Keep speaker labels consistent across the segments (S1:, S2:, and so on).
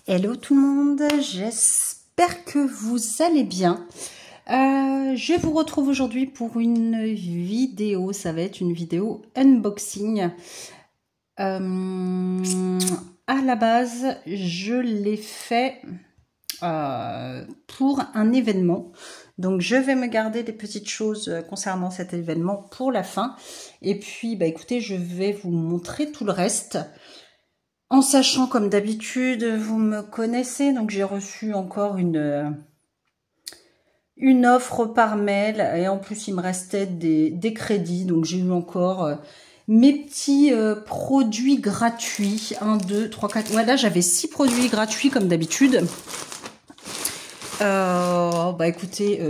S1: Hello tout le monde, j'espère que vous allez bien. Je vous retrouve aujourd'hui pour une vidéo, ça va être une vidéo unboxing. À la base, je l'ai fait pour un événement. Donc je vais me garder des petites choses concernant cet événement pour la fin. Et puis, bah écoutez, je vais vous montrer tout le reste. En sachant, comme d'habitude, vous me connaissez, donc j'ai reçu encore une offre par mail, et en plus il me restait des crédits, donc j'ai eu encore mes petits produits gratuits. 1, 2, 3, 4, ouais, là j'avais 6 produits gratuits comme d'habitude. Bah écoutez,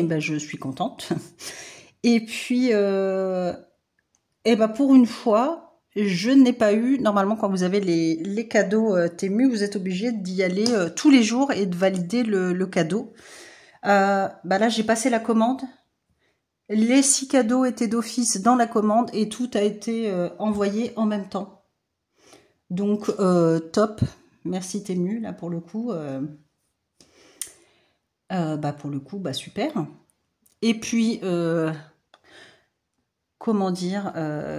S1: bah, je suis contente. Et puis, bah pour une fois, je n'ai pas eu, normalement quand vous avez les cadeaux Temu, vous êtes obligé d'y aller tous les jours et de valider le cadeau. Bah là j'ai passé la commande, les 6 cadeaux étaient d'office dans la commande et tout a été envoyé en même temps. Donc top, merci Temu là pour le coup. Bah pour le coup, bah super. Et puis comment dire,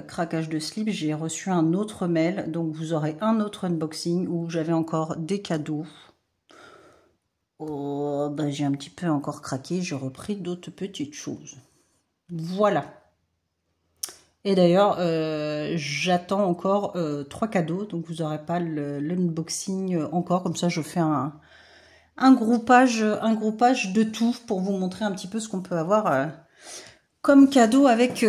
S1: craquage de slip, j'ai reçu un autre mail, donc vous aurez un autre unboxing où j'avais encore des cadeaux. Oh, bah j'ai un petit peu encore craqué, j'ai repris d'autres petites choses. Voilà. Et d'ailleurs, j'attends encore 3 cadeaux, donc vous n'aurez pas l'unboxing encore, comme ça je fais un groupage de tout pour vous montrer un petit peu ce qu'on peut avoir comme cadeau avec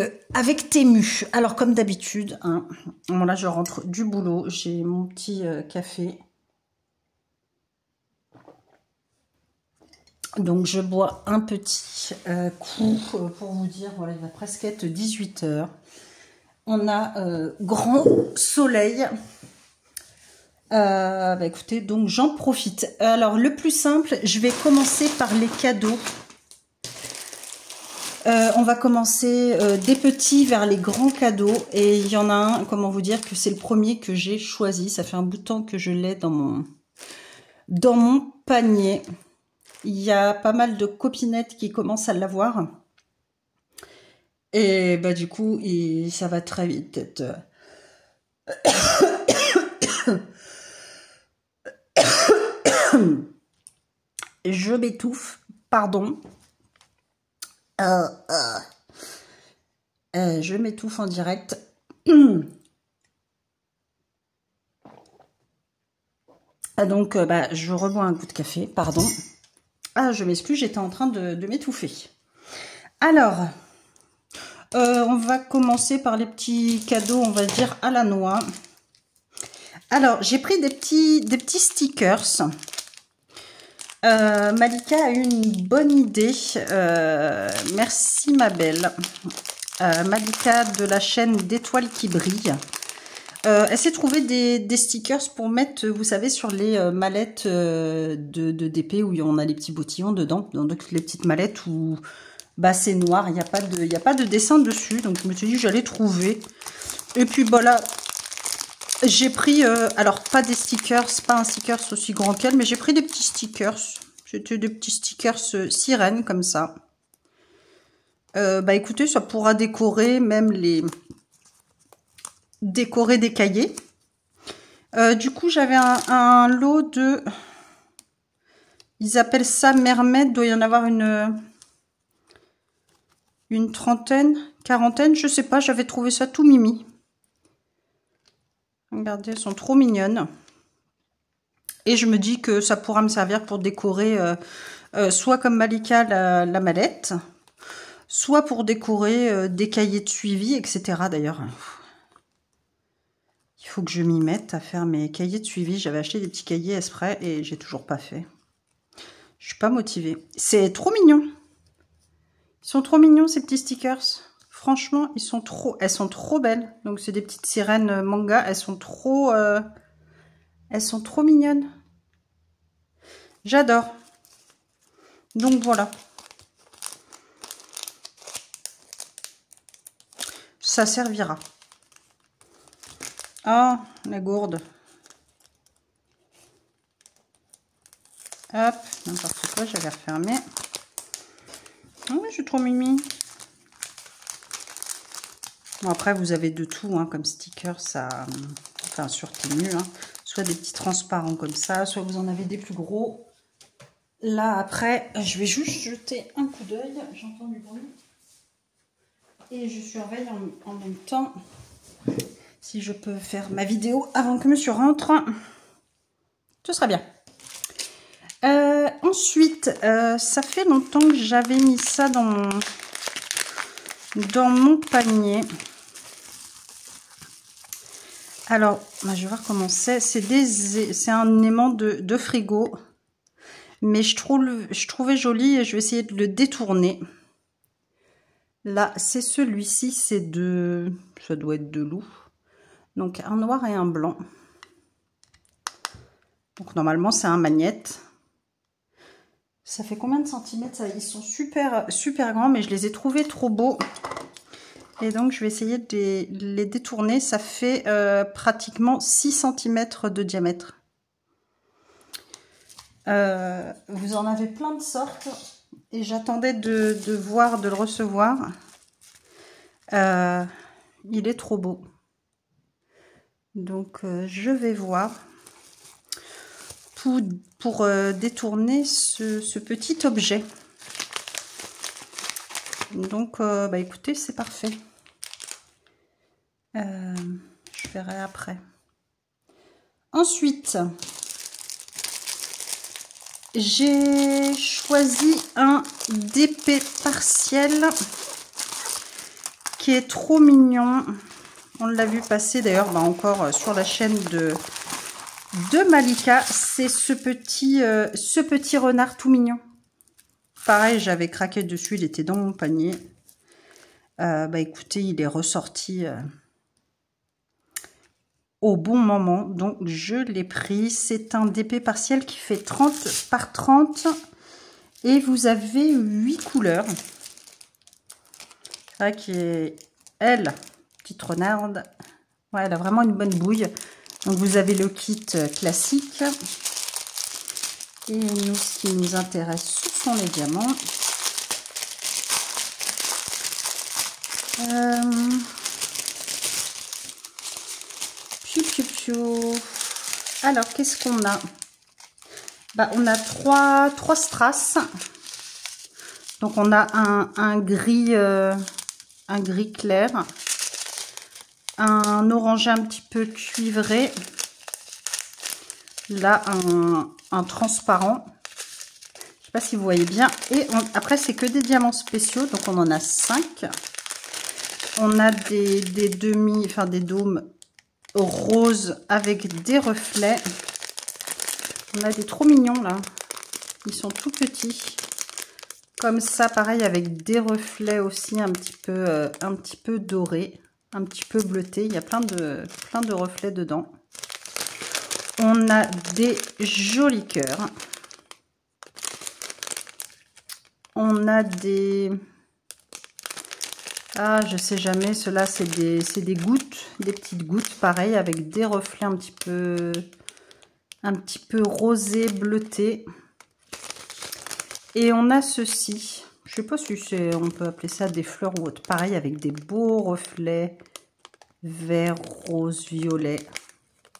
S1: Temu. Alors comme d'habitude, hein, bon, là je rentre du boulot, j'ai mon petit café. Donc je bois un petit coup pour vous dire, voilà, il va presque être 18 h. On a grand soleil. Bah écoutez, donc j'en profite. Alors le plus simple, je vais commencer par les cadeaux. On va commencer des petits vers les grands cadeaux. Et il y en a un, comment vous dire, que c'est le premier que j'ai choisi. Ça fait un bout de temps que je l'ai dans mon panier. Il y a pas mal de copinettes qui commencent à l'avoir. Et bah du coup, ça va très vite être... Je m'étouffe, pardon. Je m'étouffe en direct. Donc, bah, je rebois un coup de café, pardon. Ah, je m'excuse, j'étais en train de m'étouffer. Alors, on va commencer par les petits cadeaux, on va dire, à la noix. Alors, j'ai pris des petits stickers. Malika a eu une bonne idée. Merci ma belle. Malika de la chaîne d'Étoiles qui brillent. Elle s'est trouvée des stickers pour mettre, vous savez, sur les mallettes de DP où on a les petits boutillons dedans. Donc les petites mallettes où bah, c'est noir, il n'y a pas de dessin dessus. Donc je me suis dit que j'allais trouver. Et puis voilà, j'ai pris, alors pas des stickers, pas un stickers aussi grand qu'elle, mais j'ai pris des petits stickers. C'était des petits stickers sirènes comme ça. Bah écoutez, ça pourra décorer même décorer des cahiers. Du coup, j'avais un lot de... Ils appellent ça mermaid. Doit y en avoir une trentaine, quarantaine, je sais pas. J'avais trouvé ça tout mimi. Regardez, elles sont trop mignonnes. Et je me dis que ça pourra me servir pour décorer soit comme Malika la mallette, soit pour décorer des cahiers de suivi, etc. D'ailleurs, il faut que je m'y mette à faire mes cahiers de suivi. J'avais acheté des petits cahiers exprès et j'ai toujours pas fait. Je suis pas motivée. C'est trop mignon. Ils sont trop mignons ces petits stickers. Franchement, elles sont trop belles. Donc c'est des petites sirènes manga. Elles sont trop mignonnes. J'adore. Donc voilà. Ça servira. Ah, la gourde. Hop, n'importe quoi, j'avais refermé. Oh, je suis trop mimi. Bon, après, vous avez de tout, hein, comme sticker, ça... Enfin, sur tenue, hein. Soit des petits transparents comme ça, soit vous en avez des plus gros. Là, après, je vais juste jeter un coup d'œil. J'entends du bruit. Et je surveille en même temps si je peux faire ma vidéo avant que monsieur rentre. Ce sera bien. Ensuite, ça fait longtemps que j'avais mis ça dans mon panier. Alors, je vais voir comment c'est. C'est un aimant de frigo. Mais je trouvais joli et je vais essayer de le détourner. Là, c'est celui-ci. Ça doit être de loup. Donc, un noir et un blanc. Donc, normalement, c'est un magnète. Ça fait combien de centimètres ça? Ils sont super, super grands, mais je les ai trouvés trop beaux. Et donc, je vais essayer de les détourner. Ça fait pratiquement 6 cm de diamètre. Vous en avez plein de sortes. Et j'attendais de le recevoir. Il est trop beau. Donc, je vais voir pour détourner ce petit objet. Donc, écoutez, c'est parfait. Je verrai après. Ensuite, j'ai choisi un DP partiel qui est trop mignon. On l'a vu passer d'ailleurs encore sur la chaîne de Malika. C'est ce petit renard tout mignon. Pareil, j'avais craqué dessus, il était dans mon panier. Écoutez, il est ressorti au bon moment, donc je l'ai pris. C'est un DP partiel qui fait 30 par 30 et vous avez 8 couleurs. C'est vrai qu'elle, petite renarde, ouais, elle a vraiment une bonne bouille. Donc vous avez le kit classique. Et nous, ce qui nous intéresse, ce sont les diamants. Alors, qu'est-ce qu'on a? On a trois strass. Donc, on a un gris clair, un orangé un petit peu cuivré, là, un transparent. Je sais pas si vous voyez bien. Et après, c'est que des diamants spéciaux. Donc, on en a 5. On a des dômes roses avec des reflets. On a des trop mignons là. Ils sont tout petits. Comme ça, pareil, avec des reflets aussi un petit peu dorés, un petit peu bleutés. Il y a plein de reflets dedans. On a des jolis cœurs. On a des... Ah, je sais jamais, ceux-là, c'est des gouttes, des petites gouttes, pareil, avec des reflets un petit peu rosé, bleuté. Et on a ceci. Je sais pas si on peut appeler ça des fleurs ou autre. Pareil, avec des beaux reflets vert, rose, violet.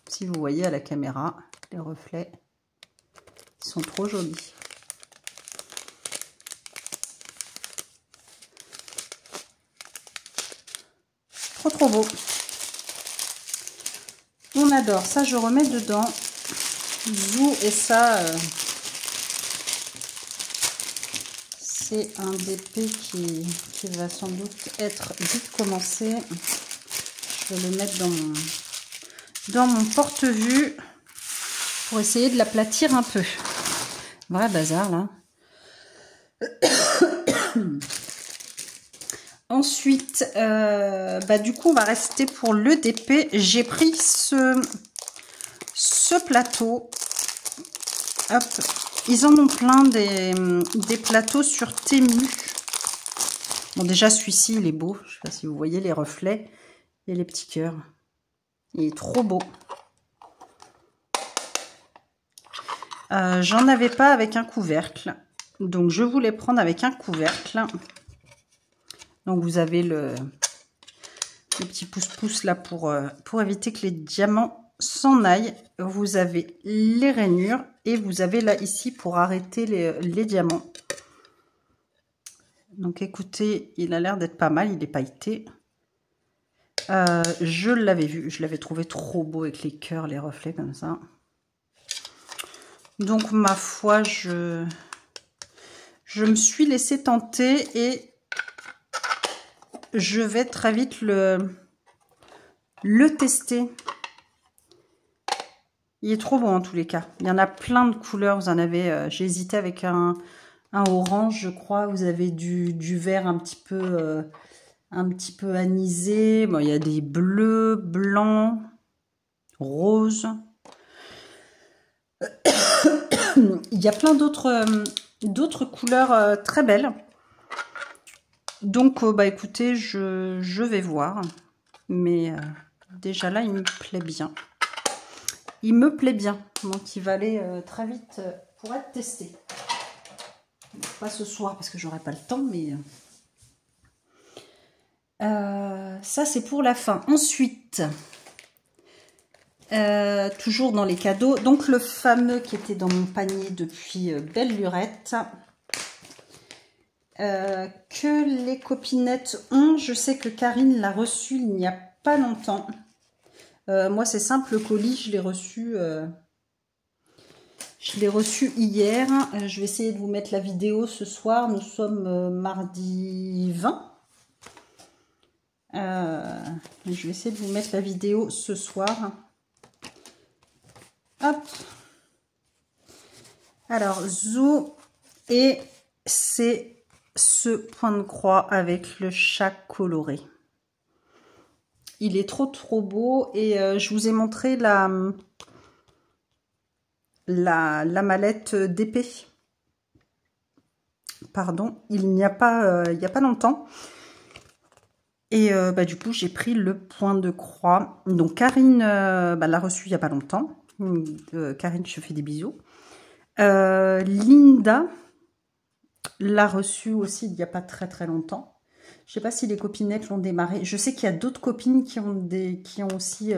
S1: Si vous voyez à la caméra, les reflets, ils sont trop jolis. Trop beau. On adore. Ça, je remets dedans. Zou, et ça, c'est un DP qui va sans doute être vite commencé. Je vais le mettre dans mon porte-vue pour essayer de l'aplatir un peu. Vrai bazar, là. Ensuite, du coup, on va rester pour le DP. J'ai pris ce plateau. Hop. Ils en ont plein des plateaux sur Temu. Bon, déjà, celui-ci, il est beau. Je ne sais pas si vous voyez les reflets et les petits cœurs. Il est trop beau. J'en avais pas avec un couvercle. Donc, je voulais prendre avec un couvercle. Donc, vous avez le petit pouce-pouce là pour éviter que les diamants s'en aillent. Vous avez les rainures et vous avez là ici pour arrêter les diamants. Donc, écoutez, il a l'air d'être pas mal. Il est pailleté. Je l'avais vu. Je l'avais trouvé trop beau avec les cœurs, les reflets comme ça. Donc, ma foi, je me suis laissée tenter et je vais très vite le tester. Il est trop bon en tous les cas. Il y en a plein de couleurs. Vous en avez... j'ai hésité avec un orange, je crois. Vous avez du vert un petit peu anisé. Bon, il y a des bleus, blancs, roses. Il y a plein d'autres couleurs très belles. Donc, bah écoutez, je vais voir. Mais déjà là, il me plaît bien. Il me plaît bien. Donc, il va aller très vite pour être testé. Pas ce soir parce que j'aurai pas le temps, mais... ça, c'est pour la fin. Ensuite... toujours dans les cadeaux, donc le fameux qui était dans mon panier depuis belle lurette, que les copinettes ont. Je sais que Karine l'a reçu il n'y a pas longtemps. Moi c'est simple, le colis je l'ai reçu hier. Je vais essayer de vous mettre la vidéo ce soir. Nous sommes mardi 20. Je vais essayer de vous mettre la vidéo ce soir. Hop. Alors, Zou, et c'est ce point de croix avec le chat coloré. Il est trop beau et je vous ai montré la mallette d'épée. Pardon, il n'y a pas longtemps. Et bah, du coup, j'ai pris le point de croix. Donc, Karine l'a reçu il n'y a pas longtemps. Karine, je te fais des bisous. Linda l'a reçu aussi il n'y a pas très longtemps. Je ne sais pas si les copinettes l'ont démarré. Je sais qu'il y a d'autres copines qui ont aussi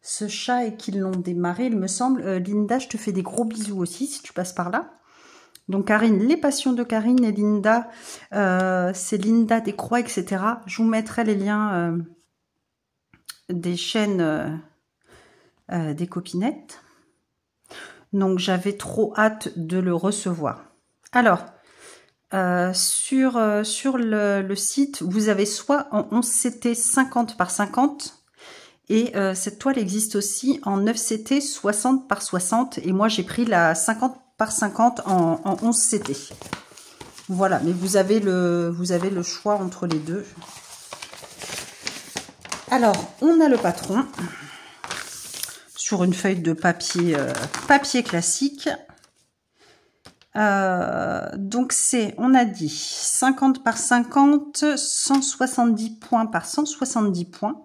S1: ce chat et qui l'ont démarré, il me semble. Linda, je te fais des gros bisous aussi si tu passes par là. Donc Karine, les passions de Karine et Linda, c'est Linda des croix, etc. Je vous mettrai les liens des chaînes des copinettes. Donc j'avais trop hâte de le recevoir. Alors, sur le site, vous avez soit en 11 CT 50 par 50 et cette toile existe aussi en 9 CT 60 par 60 et moi j'ai pris la 50 par 50 en 11 CT. Voilà, mais vous avez le choix entre les deux. Alors, on a le patron sur une feuille de papier, papier classique. Donc c'est, on a dit 50 par 50, 170 points par 170 points.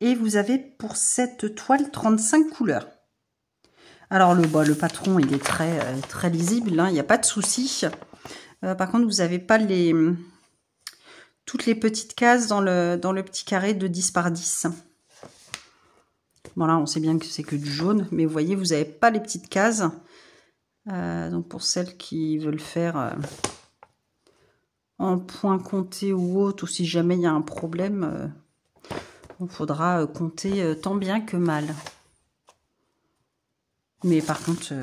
S1: Et vous avez pour cette toile 35 couleurs. Alors le patron, il est très lisible, hein, il n'y a pas de souci. Par contre, vous n'avez pas toutes les petites cases dans le petit carré de 10 par 10. Bon là, on sait bien que c'est que du jaune, mais vous voyez, vous n'avez pas les petites cases. Donc pour celles qui veulent faire en point compté ou autre, ou si jamais il y a un problème, il faudra compter tant bien que mal. Mais par contre,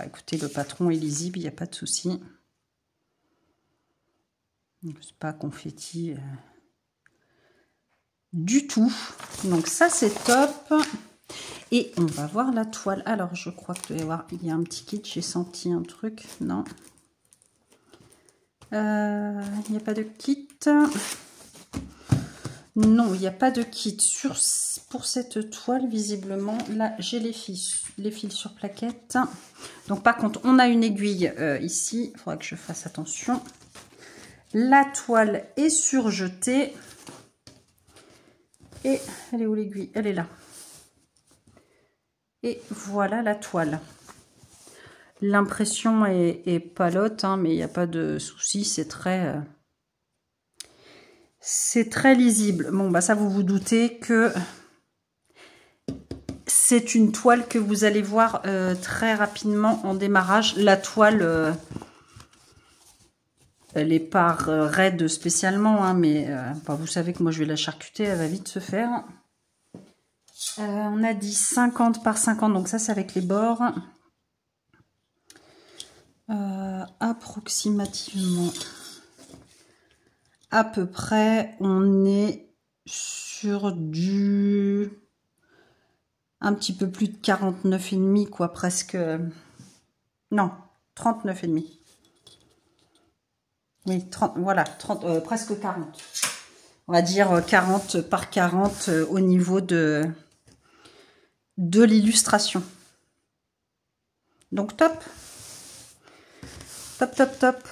S1: écoutez, le patron est lisible, il n'y a pas de souci. C'est pas confetti du tout. Donc ça, c'est top. Et on va voir la toile. Alors, je crois qu'il y a un petit kit. J'ai senti un truc. Non. Il n'y a pas de kit. Non, il n'y a pas de kit. Pour cette toile, visiblement, là, j'ai les fils sur plaquette. Donc, par contre, on a une aiguille ici. Il faudra que je fasse attention. La toile est surjetée. Et elle est où l'aiguille? Elle est là. Et voilà la toile. L'impression est palote, hein, mais il n'y a pas de souci, c'est très lisible. Bon, bah ça, vous vous doutez que c'est une toile que vous allez voir très rapidement en démarrage. La toile, elle n'est pas raide spécialement, hein, mais bah, vous savez que moi, je vais la charcuter, elle va vite se faire. On a dit 50 par 50, donc ça, c'est avec les bords. Approximativement, à peu près, on est sur du un petit peu plus de 49,5, quoi, presque. Non, 39,5. Oui, 30, voilà, 30, presque 40. On va dire 40 par 40 au niveau de l'illustration. Donc top. Top, top, top.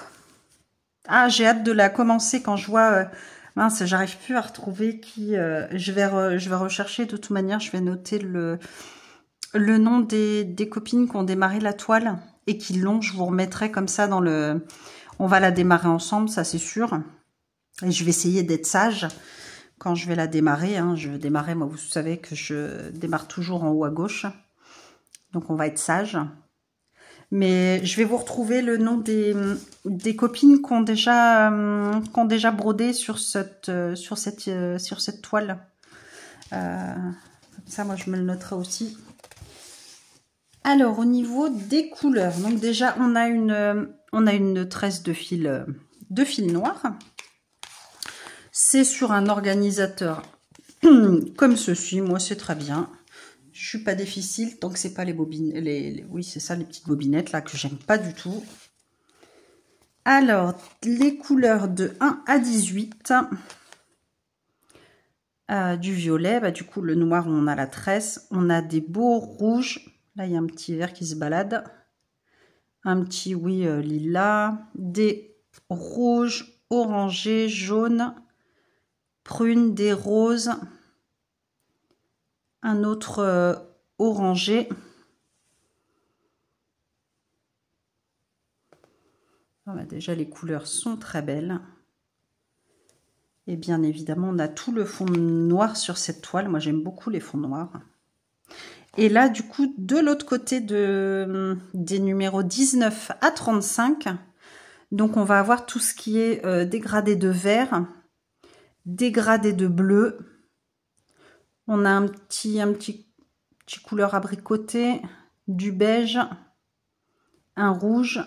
S1: Ah, j'ai hâte de la commencer quand je vois... mince, j'arrive plus à retrouver qui... je vais rechercher de toute manière. Je vais noter le nom des copines qui ont démarré la toile et qui l'ont. Je vous remettrai comme ça dans le... On va la démarrer ensemble, ça c'est sûr. Et je vais essayer d'être sage quand je vais la démarrer. Hein. Je vais démarrer, moi vous savez que je démarre toujours en haut à gauche. Donc on va être sage. Mais je vais vous retrouver le nom des copines qui ont déjà brodé sur cette toile. Comme ça, moi, je me le noterai aussi. Alors, au niveau des couleurs, donc déjà, on a une tresse de fil noir. C'est sur un organisateur comme ceci. Moi, c'est très bien. Je suis pas difficile tant que c'est pas les bobines. Oui, c'est ça, les petites bobinettes là que j'aime pas du tout. Alors, les couleurs de 1 à 18. Du violet, bah, du coup, le noir, on a la tresse. On a des beaux rouges. Là, il y a un petit vert qui se balade. Un petit, oui, lilas. Des rouges, orangés, jaunes, prunes, des roses. Un autre orangé. Ah bah déjà, les couleurs sont très belles. Et bien évidemment, on a tout le fond noir sur cette toile. Moi, j'aime beaucoup les fonds noirs. Et là, du coup, de l'autre côté des numéros 19 à 35, donc on va avoir tout ce qui est dégradé de vert, dégradé de bleu. On a un petit couleur abricoté, du beige, un rouge.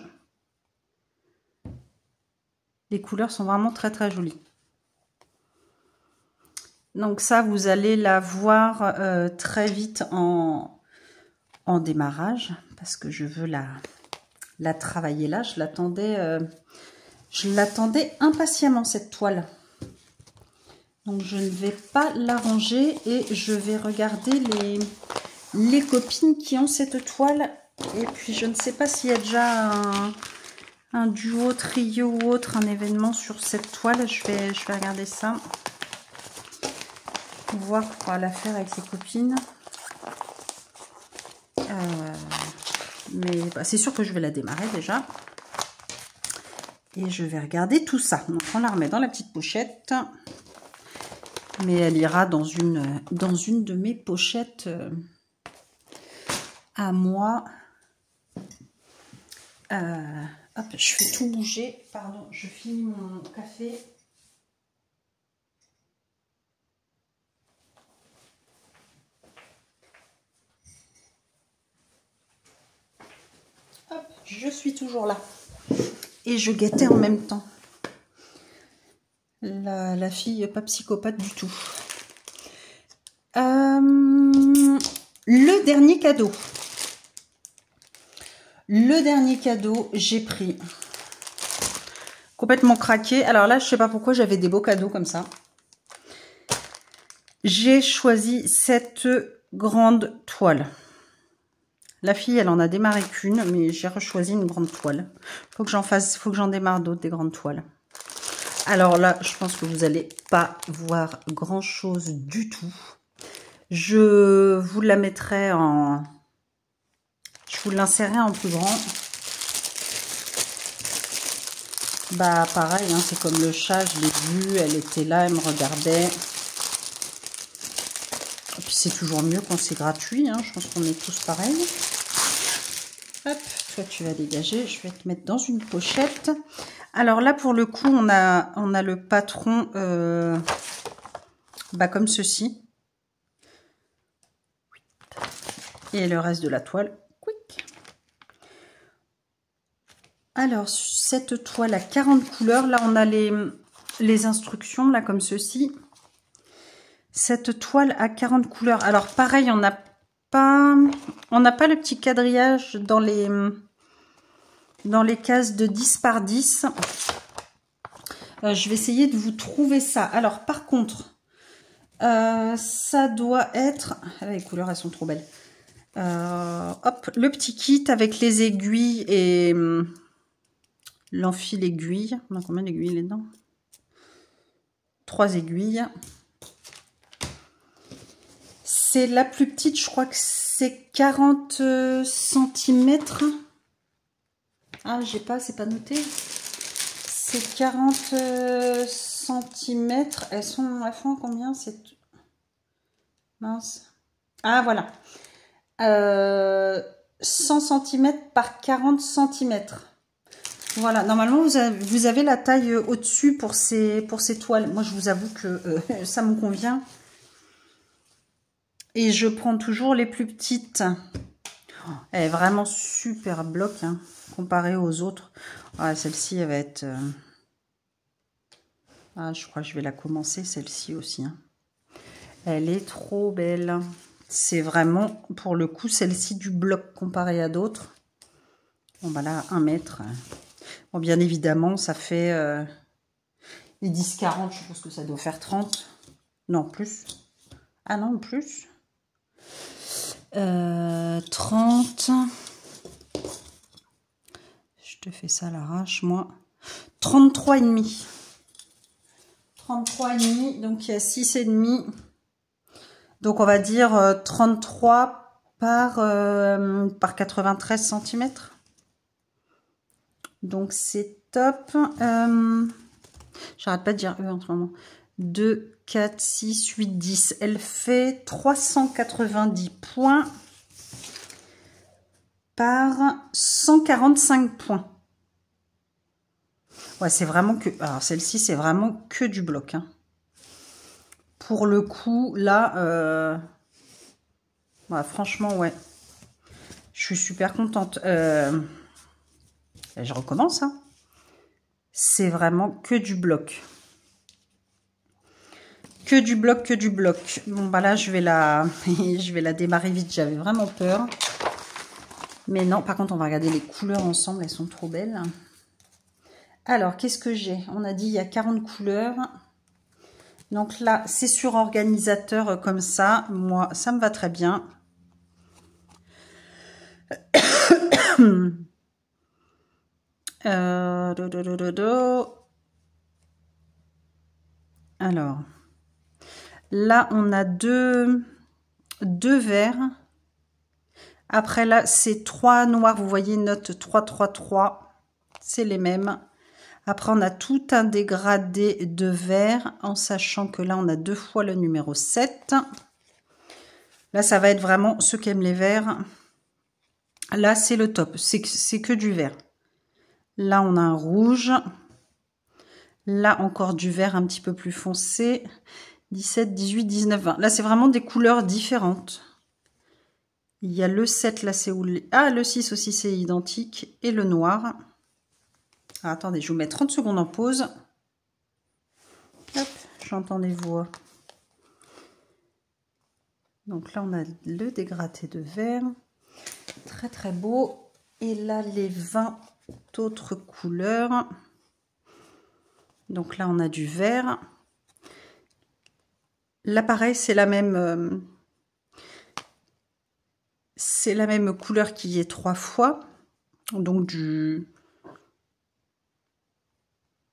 S1: Les couleurs sont vraiment très très jolies. Donc ça, vous allez la voir très vite en démarrage, parce que je veux la travailler là. Je l'attendais impatiemment, cette toile. Donc je ne vais pas la ranger et je vais regarder les copines qui ont cette toile. Et puis je ne sais pas s'il y a déjà un duo, trio ou autre, un événement sur cette toile. Je vais regarder ça. Pour voir quoi la faire avec ses copines. Mais bah, c'est sûr que je vais la démarrer déjà. Et je vais regarder tout ça. Donc on la remet dans la petite pochette. Mais elle ira dans une de mes pochettes à moi. Hop, je fais tout bouger. Pardon, je finis mon café. Hop, je suis toujours là. Et je guettais en même temps. La fille pas psychopathe du tout. Le dernier cadeau. Le dernier cadeau, j'ai pris complètement craqué. Alors là, je sais pas pourquoi j'avais des beaux cadeaux comme ça. J'ai choisi cette grande toile. La fille, elle en a démarré qu'une, mais j'ai rechoisi une grande toile. Faut que j'en démarre d'autres, des grandes toiles. Alors là, je pense que vous n'allez pas voir grand chose du tout. Je vous la mettrai en... Je vous l'insérerai en plus grand. Bah pareil, hein, c'est comme le chat, je l'ai vu, elle était là, elle me regardait. Et puis c'est toujours mieux quand c'est gratuit, hein, je pense qu'on est tous pareils. Hop, toi tu vas dégager, je vais te mettre dans une pochette. Alors là pour le coup on a le patron bah, comme ceci. Et le reste de la toile. Quick. Alors cette toile à 40 couleurs, là on a les instructions là comme ceci. Cette toile à 40 couleurs. Alors pareil, on n'a pas le petit quadrillage dans les cases de 10 par 10. Je vais essayer de vous trouver ça. Alors par contre, ça doit être... Les couleurs, elles sont trop belles. Hop, le petit kit avec les aiguilles et l'enfil aiguille. On a combien d'aiguilles là-dedans? 3 aiguilles. C'est la plus petite, je crois que c'est 40 cm. Ah, j'ai pas, c'est pas noté. C'est 40 cm. Elles font combien? C'est mince. Ah, voilà. 100 cm par 40 cm. Voilà, normalement vous avez la taille au-dessus pour ces toiles. Moi je vous avoue que ça me convient. Et je prends toujours les plus petites. Elle est vraiment super bloc, hein, comparée aux autres. Ah, celle-ci, elle va être... Ah, je crois que je vais la commencer, celle-ci aussi. Hein. Elle est trop belle. C'est vraiment, pour le coup, celle-ci du bloc comparée à d'autres. Bon, bah là, 1 mètre. Bon, bien évidemment, ça fait les 10-40, je pense que ça doit faire 30. Non, plus. Ah non, plus. 30. Je te fais ça à l'arrache, moi. 33,5. 33,5. Donc, il y a 6,5. Donc, on va dire 33 par 93 cm. Donc, c'est top. J'arrête pas de dire eux en ce moment. 2, 4, 6, 8, 10. Elle fait 390 points par 145 points. Ouais, c'est vraiment que... Alors, celle-ci, c'est vraiment que du bloc. Hein. Pour le coup, là... Ouais, franchement, ouais. Je suis super contente. Je recommence. Hein. C'est vraiment que du bloc. Que du bloc, que du bloc. Bon, bah là, je vais la démarrer vite. J'avais vraiment peur. Mais non, par contre, on va regarder les couleurs ensemble. Elles sont trop belles. Alors, qu'est-ce que j'ai? On a dit il y a 40 couleurs. Donc là, c'est sur organisateur comme ça. Moi, ça me va très bien. Alors, là, on a deux verts. Après, là, c'est 3 noirs. Vous voyez, note 3, 3, 3. C'est les mêmes. Après, on a tout un dégradé de vert, en sachant que là, on a 2 fois le numéro 7. Là, ça va être vraiment ceux qui aiment les verts. Là, c'est le top. C'est que du vert. Là, on a un rouge. Là, encore du vert un petit peu plus foncé. 17, 18, 19, 20. Là, c'est vraiment des couleurs différentes. Il y a le 7, là, c'est où... Ah, le 6 aussi, c'est identique. Et le noir. Ah, attendez, je vous mets 30 secondes en pause. Hop, j'entends des voix. Donc là, on a le dégradé de vert. Très, très beau. Et là, les 20 autres couleurs. Donc là, on a du vert. Là, pareil, c'est la même couleur qui est 3 fois. Donc du...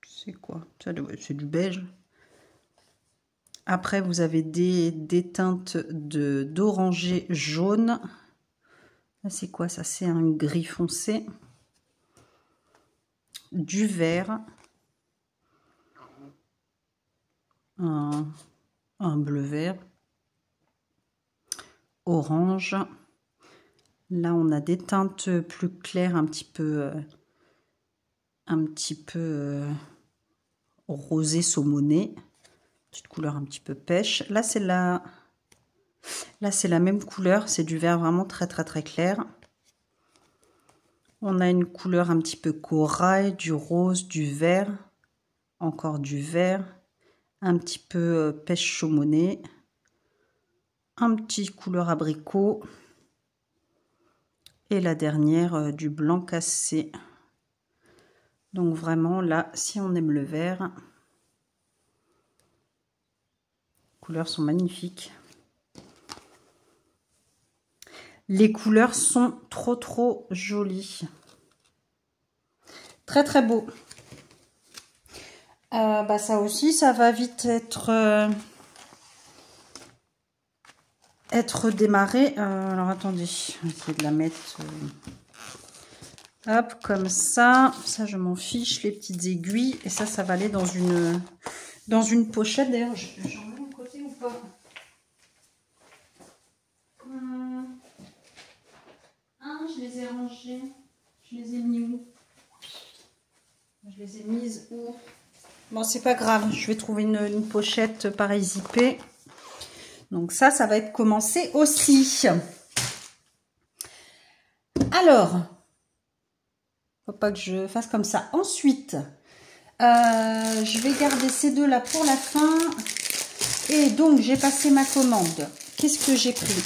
S1: C'est quoi? C'est du beige. Après, vous avez des teintes d'orangé jaune. Là, c'est quoi ça? C'est un gris foncé. Du vert. un bleu vert, orange. Là, on a des teintes plus claires, un petit peu rosé saumoné, petite couleur un petit peu pêche. Là, c'est la même couleur, c'est du vert vraiment très clair. On a une couleur un petit peu corail, du rose, du vert, encore du vert, un petit peu pêche saumonée, un petit couleur abricot et la dernière du blanc cassé. Donc vraiment là, si on aime le vert, les couleurs sont magnifiques. Les couleurs sont trop jolies. Très beau. Bah ça aussi, ça va vite être démarré. Alors attendez, je vais essayer de la mettre hop, comme ça. Ça, je m'en fiche, les petites aiguilles. Et ça va aller dans une pochette. D'ailleurs, j'en mets mon côté ou pas? Je les ai rangées. Je les ai mis où? Je les ai mises où? Bon, c'est pas grave. Je vais trouver une pochette pareil zippée. Donc ça va être commencé aussi. Alors, faut pas que je fasse comme ça. Ensuite, je vais garder ces deux-là pour la fin. Et donc, j'ai passé ma commande. Qu'est-ce que j'ai pris?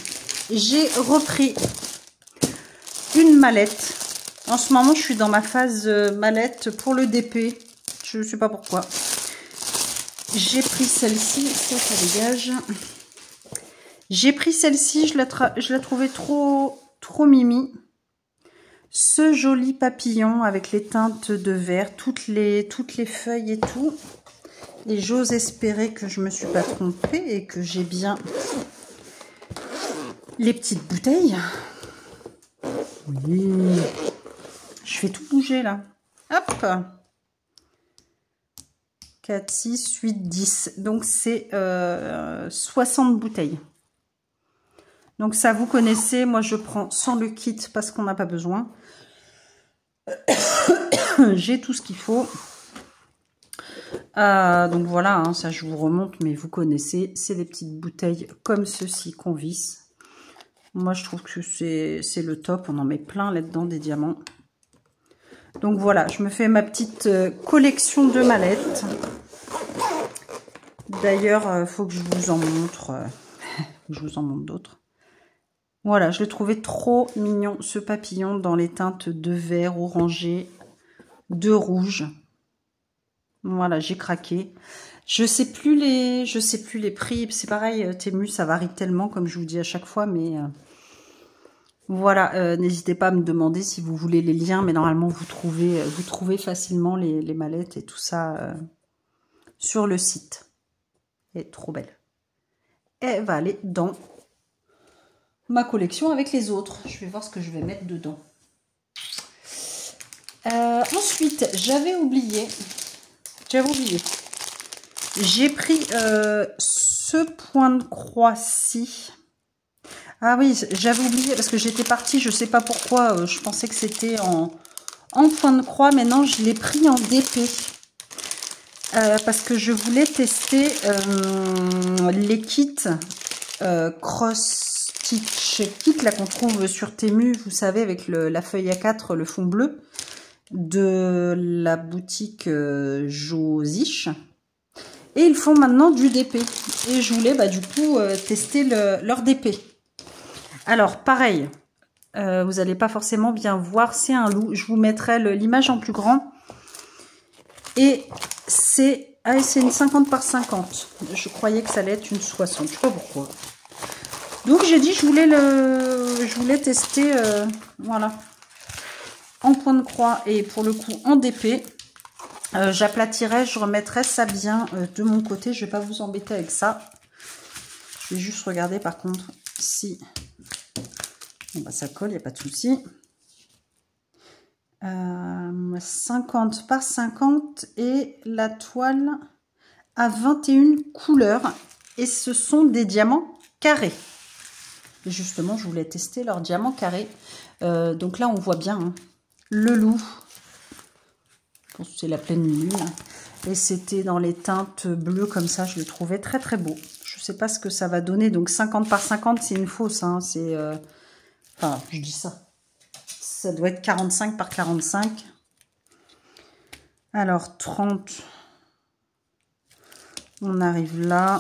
S1: J'ai repris une mallette. En ce moment, je suis dans ma phase mallette pour le DP. Je ne sais pas pourquoi. J'ai pris celle-ci. Ça dégage. J'ai pris celle-ci. Je la trouvais trop mimi. Ce joli papillon avec les teintes de vert, toutes les feuilles et tout. Et j'ose espérer que je me suis pas trompée et que j'ai bien les petites bouteilles. Oui. Je fais tout bouger là. Hop. 4, 6, 8, 10. Donc c'est 60 bouteilles. Donc ça, vous connaissez. Moi, je prends sans le kit parce qu'on n'a pas besoin. J'ai tout ce qu'il faut. Donc voilà, hein, ça je vous remonte, mais vous connaissez. C'est des petites bouteilles comme ceci qu'on visse. Moi, je trouve que c'est le top. On en met plein là-dedans, des diamants. Donc voilà, je me fais ma petite collection de mallettes. D'ailleurs, faut que je vous en montre. Je vous en montre d'autres. Voilà, je l'ai trouvé trop mignon, ce papillon, dans les teintes de vert, orangé, de rouge. Voilà, j'ai craqué. Je sais plus les prix. C'est pareil, Temu, ça varie tellement, comme je vous dis à chaque fois, mais voilà, n'hésitez pas à me demander si vous voulez les liens, mais normalement vous trouvez facilement les mallettes et tout ça sur le site. Elle est trop belle. Elle va aller dans ma collection avec les autres. Je vais voir ce que je vais mettre dedans. Ensuite, j'avais oublié. J'ai pris ce point de croix-ci. Ah oui, j'avais oublié parce que j'étais partie, je sais pas pourquoi, je pensais que c'était en point de croix, mais non, je l'ai pris en DP. Parce que je voulais tester les kits Cross Stitch Kit là qu'on trouve sur Temu, vous savez, avec la feuille A4, le fond bleu de la boutique Josish. Et ils font maintenant du DP. Et je voulais du coup tester leur DP. Alors pareil, vous n'allez pas forcément bien voir, c'est un loup. Je vous mettrai l'image en plus grand. Et c'est une 50 par 50. Je croyais que ça allait être une 60. Je sais pas pourquoi. Donc j'ai dit je voulais tester voilà, en point de croix et pour le coup en DP. J'aplatirai, je remettrai ça bien de mon côté. Je vais pas vous embêter avec ça. Je vais juste regarder par contre si bon, ça colle, il n'y a pas de souci. 50 par 50 et la toile. à 21 couleurs. Et ce sont des diamants carrés. Et justement, je voulais tester leurs diamants carrés. Donc là, on voit bien hein, le loup. C'est la pleine lune. Et c'était dans les teintes bleues comme ça. Je le trouvais très très beau. Je ne sais pas ce que ça va donner. Donc 50 par 50, c'est une fausse. Hein. C'est, enfin, je dis ça. Ça doit être 45 par 45. Alors 30. On arrive là.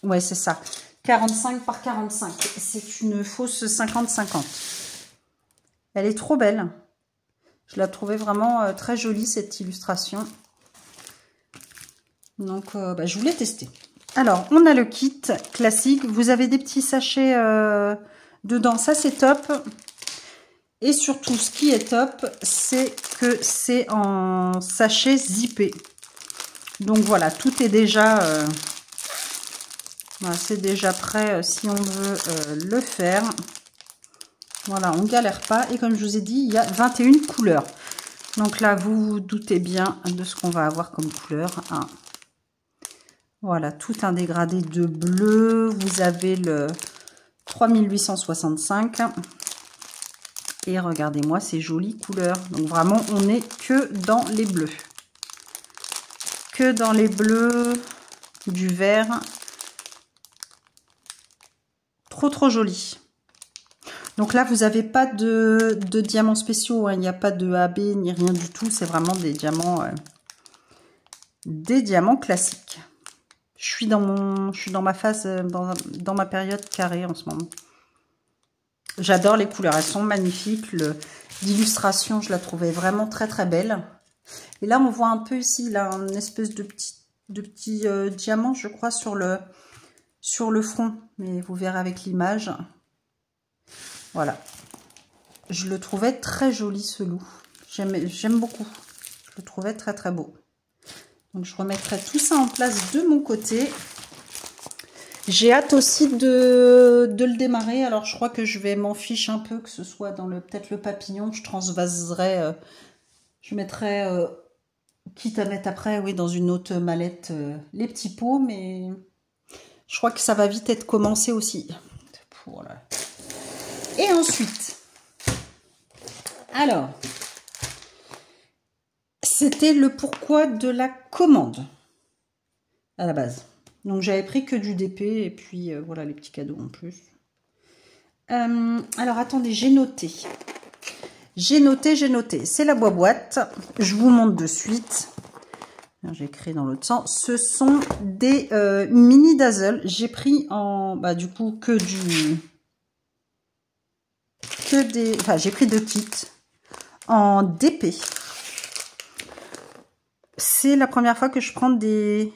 S1: Ouais, c'est ça. 45 par 45. C'est une fausse 50-50. Elle est trop belle. Je la trouvais vraiment très jolie, cette illustration. Donc, je voulais tester. Alors, on a le kit classique. Vous avez des petits sachets dedans. Ça, c'est top. Et surtout, ce qui est top, c'est que c'est en sachet zippé. Donc, voilà, tout est déjà... voilà, c'est déjà prêt si on veut le faire. Voilà, on ne galère pas. Et comme je vous ai dit, il y a 21 couleurs. Donc là, vous vous doutez bien de ce qu'on va avoir comme couleur. Hein. Voilà, tout un dégradé de bleu. Vous avez le 3865. Et regardez-moi ces jolies couleurs. Donc vraiment, on n'est que dans les bleus. Que dans les bleus, du vert. Trop, trop joli. Donc là, vous n'avez pas de diamants spéciaux. Hein. Il n'y a pas de AB ni rien du tout. C'est vraiment des diamants classiques. Je suis dans ma phase, dans ma période carrée en ce moment. J'adore les couleurs. Elles sont magnifiques. L'illustration, je la trouvais vraiment très, très belle. Et là, on voit un peu ici, là, une espèce de petit diamant, je crois, sur le front. Mais vous verrez avec l'image. Voilà. Je le trouvais très joli, ce loup. J'aime beaucoup. Je le trouvais très, très beau. Donc, je remettrai tout ça en place de mon côté. J'ai hâte aussi de le démarrer. Alors, je crois que je vais m'en fiche un peu, que ce soit dans peut-être le papillon. Je transvaserai, je mettrai, quitte à mettre après, oui, dans une autre mallette, les petits pots. Mais je crois que ça va vite être commencé aussi. Voilà. Et ensuite, alors, c'était le pourquoi de la commande à la base. Donc, j'avais pris que du DP et puis voilà les petits cadeaux en plus. Alors, attendez, j'ai noté. J'ai noté. C'est la boîte. Je vous montre de suite. J'ai écrit dans l'autre sens. Ce sont des mini dazzle. J'ai pris en, du coup, enfin, j'ai pris 2 kits en DP. C'est la première fois que je prends des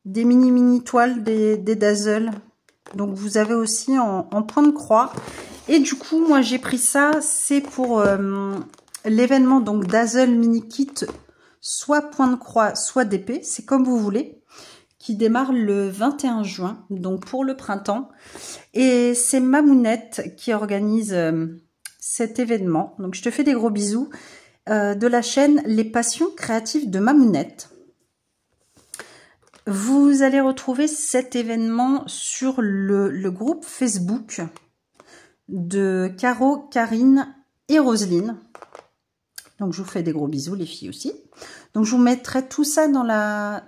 S1: mini toiles, des dazzle. Donc vous avez aussi en point de croix. Et du coup, moi j'ai pris ça, c'est pour l'événement donc dazzle mini kit, soit point de croix, soit DP, c'est comme vous voulez, qui démarre le 21 juin, donc pour le printemps. Et c'est Mamounette qui organise cet événement. Donc je te fais des gros bisous de la chaîne Les Passions Créatives de Mamounette. Vous allez retrouver cet événement sur le groupe Facebook de Caro, Karine et Roselyne. Donc, je vous fais des gros bisous, les filles aussi. Donc, je vous mettrai tout ça dans la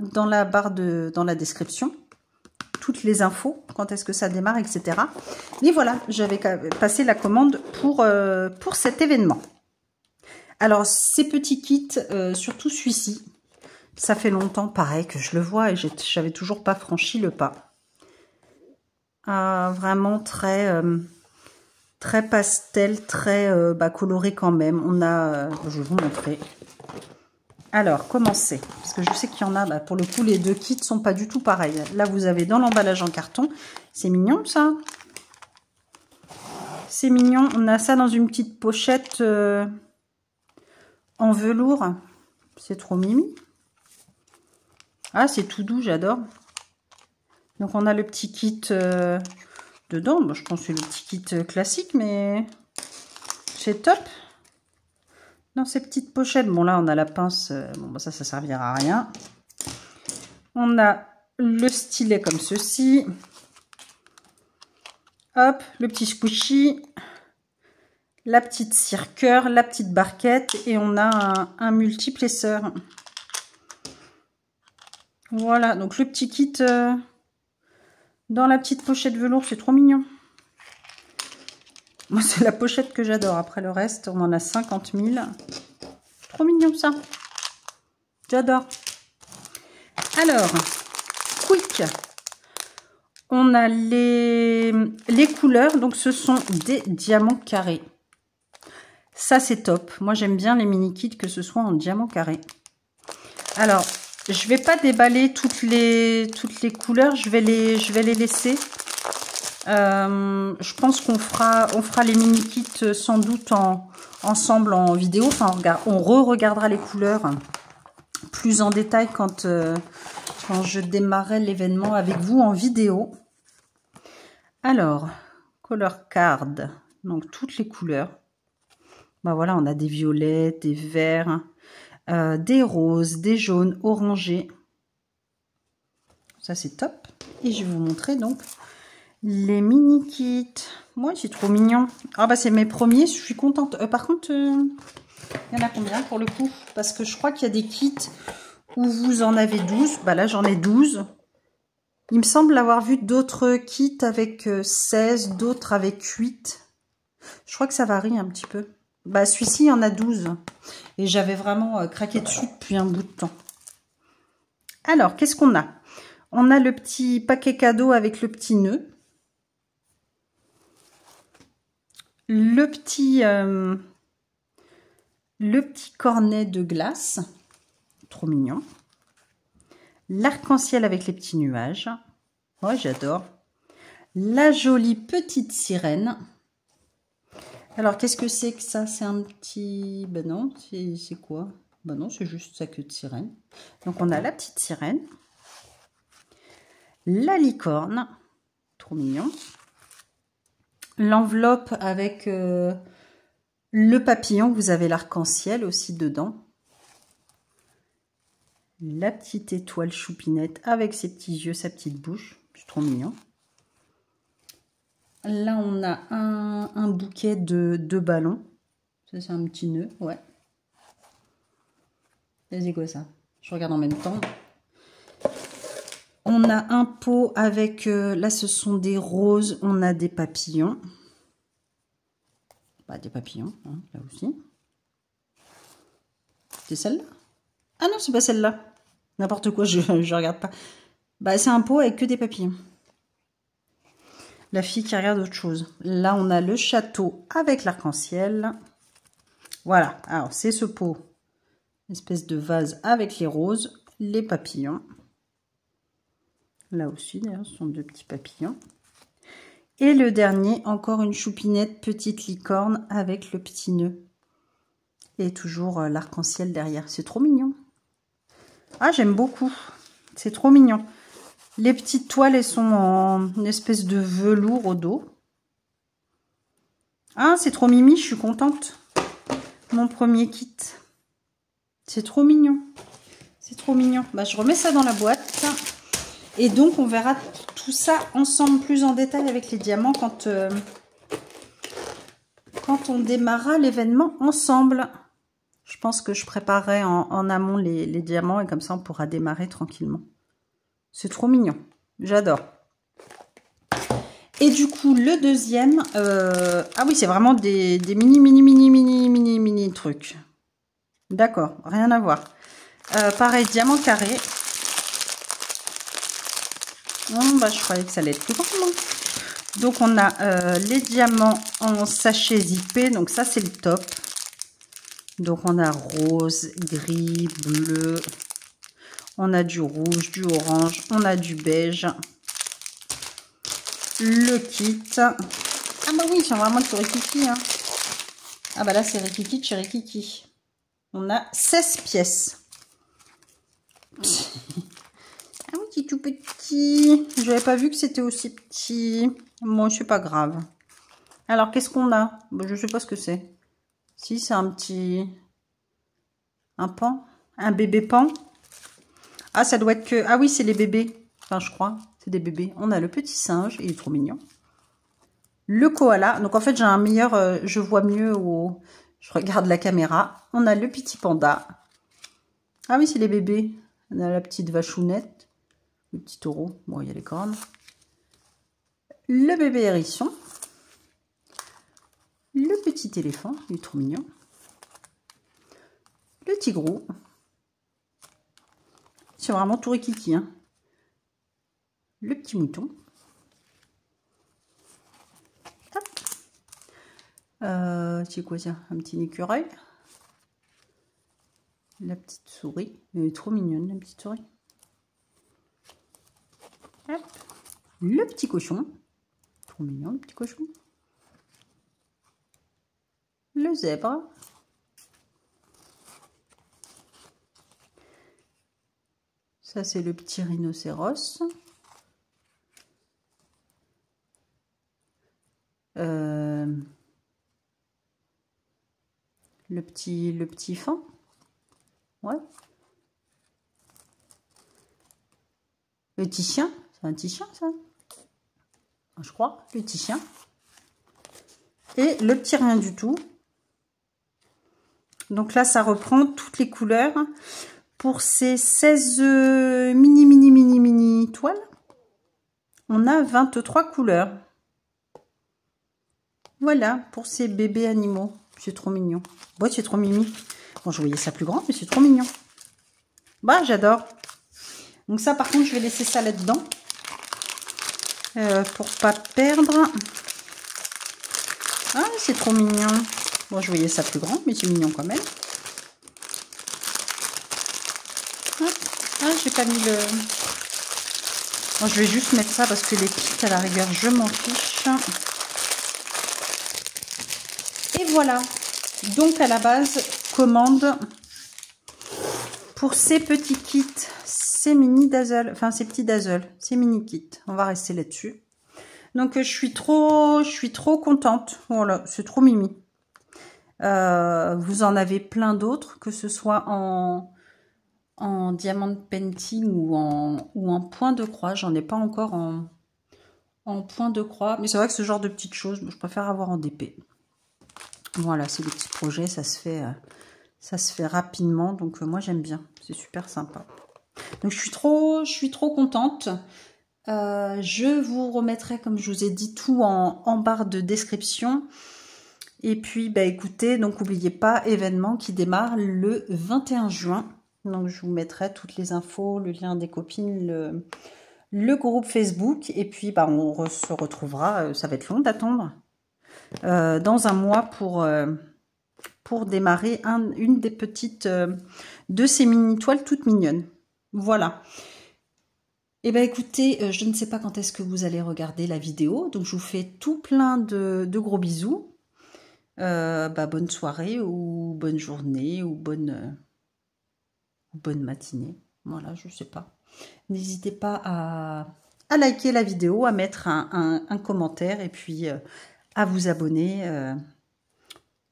S1: barre dans la description. Toutes les infos, quand est-ce que ça démarre, etc. Et voilà, j'avais passé la commande pour cet événement. Alors, ces petits kits, surtout celui-ci, ça fait longtemps, pareil, que je le vois et j'avais toujours pas franchi le pas. Vraiment très pastel, très coloré quand même. On a, je vais vous montrer. Alors, comment c'est? Parce que je sais qu'il y en a, pour le coup, les 2 kits sont pas du tout pareils. Là, vous avez dans l'emballage en carton. C'est mignon, ça. C'est mignon. On a ça dans une petite pochette en velours. C'est trop mimi. Ah, c'est tout doux, j'adore. Donc, on a le petit kit dedans. Bon, je pense que c'est le petit kit classique, mais c'est top. dans ces petites pochettes. Bon, là, on a la pince. Bon, bah, ça servira à rien. On a le stylet comme ceci. Hop, le petit squishy. La petite cirqueur, la petite barquette. Et on a un multiplesseur. Voilà, donc le petit kit dans la petite pochette velours. C'est trop mignon. Moi, c'est la pochette que j'adore. Après le reste, on en a 50 000. Trop mignon, ça. J'adore. Alors, quick. On a les couleurs. Donc, ce sont des diamants carrés. Ça, c'est top. Moi, j'aime bien les mini kits, que ce soit en diamants carrés. Alors, je vais pas déballer toutes les couleurs. Je vais les laisser. Je pense qu'on fera les mini kits sans doute ensemble en vidéo. Enfin, on re-regardera les couleurs plus en détail quand je démarrerai l'événement avec vous en vidéo. Alors, color card, donc toutes les couleurs. Bah voilà, on a des violets, des verts, des roses, des jaunes, orangés. Ça, c'est top. Et je vais vous montrer donc les mini kits. Moi, c'est trop mignon. Ah bah c'est mes premiers, je suis contente. Par contre, il y en a combien pour le coup? Parce que je crois qu'il y a des kits où vous en avez 12. Bah là, j'en ai 12. Il me semble avoir vu d'autres kits avec 16, d'autres avec 8. Je crois que ça varie un petit peu. Bah celui-ci, il y en a 12. Et j'avais vraiment craqué dessus depuis un bout de temps. Alors, qu'est-ce qu'on a? On a le petit paquet cadeau avec le petit nœud. Le petit cornet de glace. Trop mignon. L'arc-en-ciel avec les petits nuages. Oh, j'adore. La jolie petite sirène. Alors, qu'est-ce que c'est que ça? C'est un petit... Ben non, c'est quoi? Ben non, c'est juste sa queue de sirène. Donc, on a la petite sirène. La licorne. Trop mignon. L'enveloppe avec le papillon. Vous avez l'arc-en-ciel aussi dedans. La petite étoile choupinette avec ses petits yeux, sa petite bouche. C'est trop mignon. Là, on a un bouquet de ballons. Ça, c'est un petit nœud, ouais. C'est quoi ça? Je regarde en même temps. On a un pot avec... là, ce sont des roses. On a des papillons. Bah, des papillons, hein, là aussi. C'est celle-là? Ah non, c'est pas celle-là. N'importe quoi, je regarde pas. Bah, c'est un pot avec que des papillons. La fille qui regarde autre chose. Là, on a le château avec l'arc-en-ciel. Voilà. Alors, c'est ce pot. Une espèce de vase avec les roses, les papillons. Là aussi, d'ailleurs, ce sont deux petits papillons. Et le dernier, encore une choupinette petite licorne avec le petit nœud. Et toujours l'arc-en-ciel derrière. C'est trop mignon. Ah, j'aime beaucoup. C'est trop mignon. Les petites toiles, elles sont en une espèce de velours au dos. Ah, c'est trop mimi, je suis contente. Mon premier kit. C'est trop mignon. C'est trop mignon. Bah, je remets ça dans la boîte. Et donc, on verra tout ça ensemble plus en détail avec les diamants quand on démarrera l'événement ensemble. Je pense que je préparerai en amont les diamants et comme ça, on pourra démarrer tranquillement. C'est trop mignon. J'adore. Et du coup, le deuxième... ah oui, c'est vraiment des mini trucs. D'accord, rien à voir. Pareil, diamant carré. Bah, je croyais que ça allait être plus grand. Donc, on a les diamants en sachet zippé. Donc, ça, c'est le top. Donc, on a rose, gris, bleu. On a du rouge, du orange. On a du beige. Le kit. Ah bah oui, c'est vraiment sur Rikiki. Hein. Ah bah là, c'est Rikiki chez Rikiki. On a 16 pièces. Ah oui, c'est tout petit. Je n'avais pas vu que c'était aussi petit. Bon, c'est pas grave. Alors, qu'est-ce qu'on a? Bah, je sais pas ce que c'est. Si, c'est un petit Un pan? Un bébé pan? Ah, ça doit être que... Ah oui, c'est les bébés. Enfin, je crois. C'est des bébés. On a le petit singe. Il est trop mignon. Le koala. Donc, en fait, j'ai un meilleur... je vois mieux au... Je regarde la caméra. On a le petit panda. Ah oui, c'est les bébés. On a la petite vachounette. Le petit taureau. Bon, il y a les cornes. Le bébé hérisson. Le petit éléphant. Il est trop mignon. Le tigrou. C'est vraiment tout rikiki, hein. Le petit mouton. C'est quoi ça? Un petit écureuil. La petite souris. Elle est trop mignonne, la petite souris. Hop. Le petit cochon. Trop mignon, le petit cochon. Le zèbre. Ça, c'est le petit rhinocéros. Le petit faon. Ouais. Le petit chien. C'est un petit chien, ça? Je crois. Le petit chien. Et le petit rien du tout. Donc là, ça reprend toutes les couleurs. Pour ces 16 mini toiles, on a 23 couleurs. Voilà, pour ces bébés animaux. C'est trop mignon. Ouais, c'est trop mimi. Bon, je voyais ça plus grand, mais c'est trop mignon. Bah, j'adore. Donc ça, par contre, je vais laisser ça là-dedans. Pour pas perdre. Ah, c'est trop mignon. Bon, je voyais ça plus grand, mais c'est mignon quand même. Ah, j'ai pas mis le... Bon, je vais juste mettre ça parce que les kits, à la rigueur, je m'en fiche. Et voilà. Donc, à la base, commande pour ces petits kits, ces mini dazzle, enfin, ces petits dazzle, ces mini kits. On va rester là-dessus. Donc, je suis trop contente. Voilà, c'est trop mimi. Vous en avez plein d'autres, que ce soit en diamant painting ou en point de croix. J'en ai pas encore en point de croix. Mais c'est vrai que ce genre de petites choses, je préfère avoir en DP. Voilà, c'est des petits projets, ça se fait rapidement. Donc moi j'aime bien, c'est super sympa. Donc je suis trop contente. Je vous remettrai, comme je vous ai dit, tout en barre de description. Et puis, bah écoutez, donc n'oubliez pas, événement qui démarre le 21 juin. Donc je vous mettrai toutes les infos, le lien des copines, le groupe Facebook. Et puis, bah on se retrouvera, ça va être long d'attendre, dans un mois pour démarrer une des petites de ces mini toiles toutes mignonnes. Voilà. Et ben écoutez, je ne sais pas quand est-ce que vous allez regarder la vidéo, donc je vous fais tout plein de gros bisous. Bonne soirée ou bonne journée ou bonne matinée. Voilà, je sais pas. N'hésitez pas à liker la vidéo, à mettre un commentaire et puis à vous abonner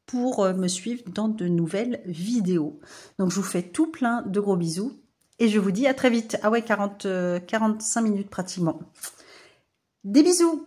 S1: pour me suivre dans de nouvelles vidéos. Donc je vous fais tout plein de gros bisous. Et je vous dis à très vite. Ah ouais, 45 minutes pratiquement. Des bisous!